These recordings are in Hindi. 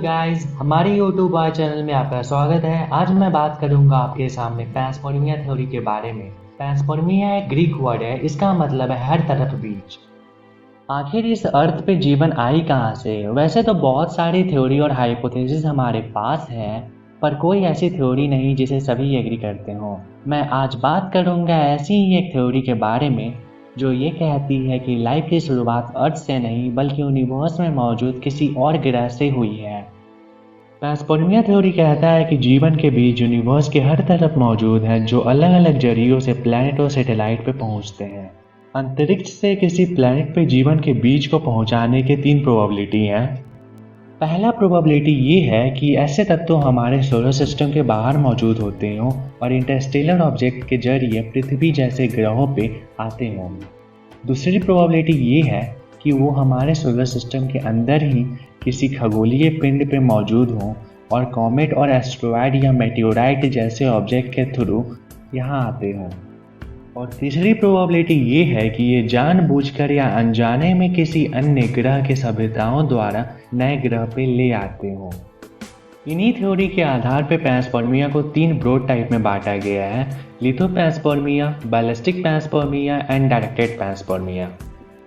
गाइस, हमारे यूट्यूब चैनल में आपका स्वागत है। आज मैं बात करूंगा आपके सामने पैंसपर्मिया थ्योरी के बारे में। पैंसपर्मिया एक ग्रीक वर्ड है, इसका मतलब है हर तरफ बीज। आखिर इस अर्थ पे जीवन आई कहाँ से? वैसे तो बहुत सारी थ्योरी और हाइपोथेसिस हमारे पास है, पर कोई ऐसी थ्योरी नहीं जिसे सभी एग्री करते हों। मैं आज बात करूंगा ऐसी ही एक थ्योरी के बारे में जो ये कहती है कि लाइफ की शुरुआत अर्थ से नहीं बल्कि यूनिवर्स में मौजूद किसी और ग्रह से हुई है। पैंसपर्मिया थ्योरी कहता है कि जीवन के बीज यूनिवर्स के हर तरफ मौजूद हैं, जो अलग अलग जरियों से प्लैनेट और सैटेलाइट पे पहुंचते हैं। अंतरिक्ष से किसी प्लैनेट पे जीवन के बीज को पहुंचाने के 3 प्रोबेबिलिटी हैं। पहला प्रोबेबिलिटी ये है कि ऐसे तत्व हमारे सोलर सिस्टम के बाहर मौजूद होते हों और इंटरस्टेलर ऑब्जेक्ट के जरिए पृथ्वी जैसे ग्रहों पे आते हों। दूसरी प्रोबेबिलिटी ये है कि वो हमारे सोलर सिस्टम के अंदर ही किसी खगोलीय पिंड पे मौजूद हों और कॉमेट और एस्ट्रॉयड या मेटेओराइट जैसे ऑब्जेक्ट के थ्रू यहाँ आते हों। और तीसरी प्रोबेबिलिटी ये है कि ये जानबूझकर या अनजाने में किसी अन्य ग्रह के सभ्यताओं द्वारा नए ग्रह पे ले आते हों। इन्हीं थ्योरी के आधार पर पैंसपर्मिया को 3 ब्रॉड टाइप में बांटा गया है: lithopanspermia, ballistic panspermia and directed panspermia.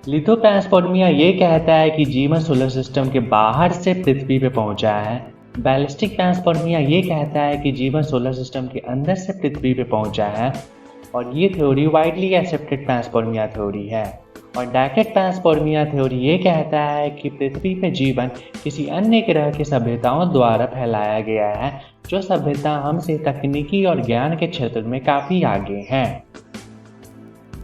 Lithopanspermia ये कहता है कि जीवन सोलर सिस्टम के बाहर से पृथ्वी पे पहुंचा है। बैलिस्टिक पैंसपर्मिया ये कहता है कि जीवन सोलर सिस्टम के अंदर से पृथ्वी पे पहुंचा है, और ये theory widely accepted panspermia theory है। और डायरेक्टेड पैंसपर्मिया थ्योरी ये कहता है कि पृथ्वी पे जीवन किसी अन्य ग्रह की सभ्यताओं द्वारा फैलाया गया है, जो सभ्यता हमसे तकनीकी और ज्ञान के क्षेत्र में काफ़ी आगे हैं।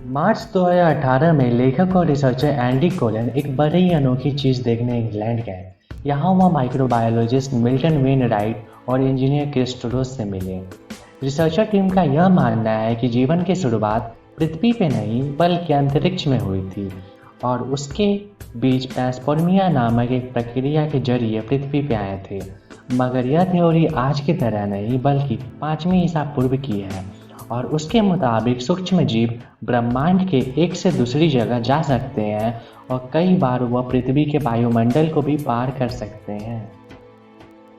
मार्च 2018 में लेखक और रिसर्चर एंडी कोलन एक बड़ी ही अनोखी चीज़ देखने इंग्लैंड गए। यहाँ वह माइक्रोबायोलॉजिस्ट मिल्टन वेनराइट और इंजीनियर क्रिस्टोरोस से मिले। रिसर्चर टीम का यह मानना है कि जीवन की शुरुआत पृथ्वी पे नहीं बल्कि अंतरिक्ष में हुई थी, और उसके बीज पैंसपर्मिया नामक एक प्रक्रिया के जरिए पृथ्वी पे आए थे। मगर यह थ्योरी आज की तरह नहीं बल्कि 5वीं ईसा पूर्व की है, और उसके मुताबिक सूक्ष्म जीव ब्रह्मांड के एक से दूसरी जगह जा सकते हैं और कई बार वह पृथ्वी के वायुमंडल को भी पार कर सकते हैं।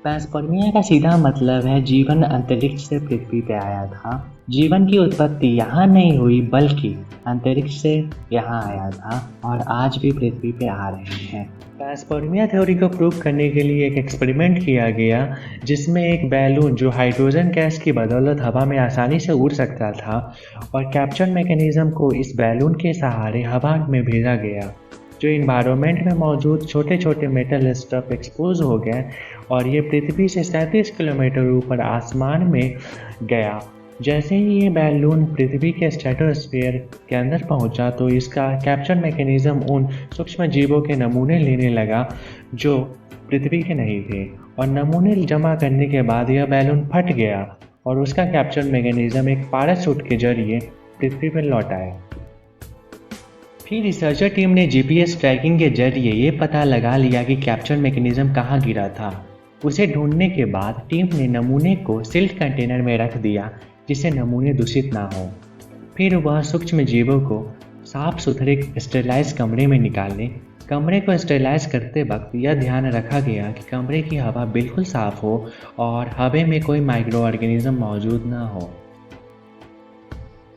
पैंसपर्मिया का सीधा मतलब है जीवन अंतरिक्ष से पृथ्वी पे आया था। जीवन की उत्पत्ति यहाँ नहीं हुई बल्कि अंतरिक्ष से यहाँ आया था, और आज भी पृथ्वी पे आ रहे हैं। पैंसपर्मिया थ्योरी को प्रूव करने के लिए एक एक्सपेरिमेंट किया गया, जिसमें एक बैलून जो हाइड्रोजन गैस की बदौलत हवा में आसानी से उड़ सकता था, और कैप्चर मैकेनिज्म को इस बैलून के सहारे हवा में भेजा गया। जो इन्वायरमेंट में मौजूद छोटे छोटे मेटल स्टफ एक्सपोज हो गए, और ये पृथ्वी से 37 किलोमीटर ऊपर आसमान में गया। जैसे ही ये बैलून पृथ्वी के स्ट्रेटोस्फीयर के अंदर पहुंचा, तो इसका कैप्चर मैकेनिज्म उन सूक्ष्म जीवों के नमूने लेने लगा जो पृथ्वी के नहीं थे, और नमूने जमा करने के बाद यह बैलून फट गया, और उसका कैप्चर मैकेनिज्म एक पैराशूट के जरिए पृथ्वी पर लौट आया। फिर रिसर्चर टीम ने जीपीएस ट्रैकिंग के जरिए ये पता लगा लिया कि कैप्चर मैकेनिज्म कहाँ गिरा था। उसे ढूंढने के बाद टीम ने नमूने को सील्ड कंटेनर में रख दिया, जिससे नमूने दूषित ना हो। फिर वह सूक्ष्म जीवों को साफ सुथरे स्टेरिलाइज कमरे में निकाले। कमरे को स्टेरिलाइज करते वक्त यह ध्यान रखा गया कि कमरे की हवा बिल्कुल साफ हो और हवा में कोई माइक्रो ऑर्गेनिज्म मौजूद ना हो।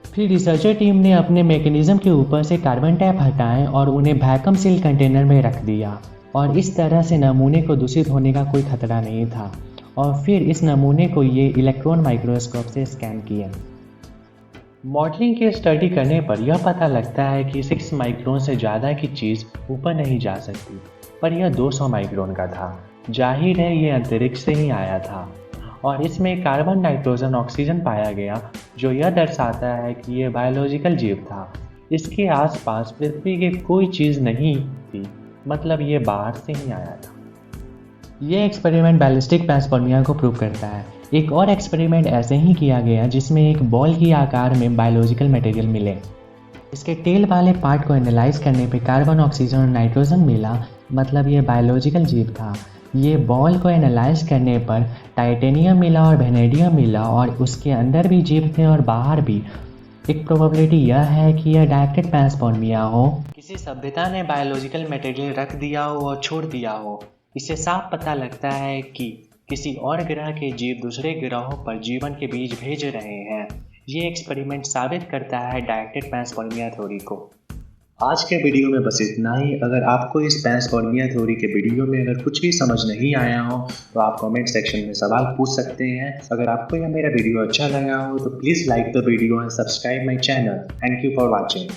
फिर रिसर्चर टीम ने अपने मैकेनिज्म के ऊपर से कार्बन टैप हटाए और उन्हें वैक्यूम सील कंटेनर में रख दिया, और इस तरह से नमूने को दूषित होने का कोई खतरा नहीं था। और फिर इस नमूने को ये इलेक्ट्रॉन माइक्रोस्कोप से स्कैन किया। मॉडलिंग की स्टडी करने पर यह पता लगता है कि 6 माइक्रोन से ज़्यादा की चीज़ ऊपर नहीं जा सकती, पर यह 200 माइक्रोन का था। जाहिर है ये अंतरिक्ष से ही आया था, और इसमें कार्बन, नाइट्रोजन, ऑक्सीजन पाया गया, जो यह दर्शाता है कि यह बायोलॉजिकल जीव था। इसके आसपास पृथ्वी की कोई चीज़ नहीं थी, मतलब ये बाहर से ही आया था। ये एक्सपेरिमेंट बैलिस्टिक पैंसपर्मिया को प्रूव करता है। एक और एक्सपेरिमेंट ऐसे ही किया गया, जिसमें एक बॉल की आकार में बायोलॉजिकल मटेरियल मिले। इसके टेल वाले पार्ट को एनालाइज करने पे कार्बन, ऑक्सीजन और नाइट्रोजन मिला, मतलब ये बायोलॉजिकल जीव था। ये बॉल को एनालाइज करने पर टाइटेनियम मिला और वेनेडियम मिला, और उसके अंदर भी जीव थे और बाहर भी। एक प्रोबेबिलिटी यह है कि यह डायरेक्टेड पैंसपर्मिया हो, किसी सभ्यता ने बायोलॉजिकल मटेरियल रख दिया हो और छोड़ दिया हो। इससे साफ पता लगता है कि किसी और ग्रह के जीव दूसरे ग्रहों पर जीवन के बीज भेज रहे हैं। ये एक्सपेरिमेंट साबित करता है डायरेक्टेड पैंसपर्मिया थ्योरी को। आज के वीडियो में बस इतना ही। अगर आपको इस पैंसपर्मिया थ्योरी के वीडियो में अगर कुछ भी समझ नहीं आया हो तो आप कमेंट सेक्शन में सवाल पूछ सकते हैं। अगर आपको यह मेरा वीडियो अच्छा लगा हो तो please like the video and subscribe my channel. Thank you for watching.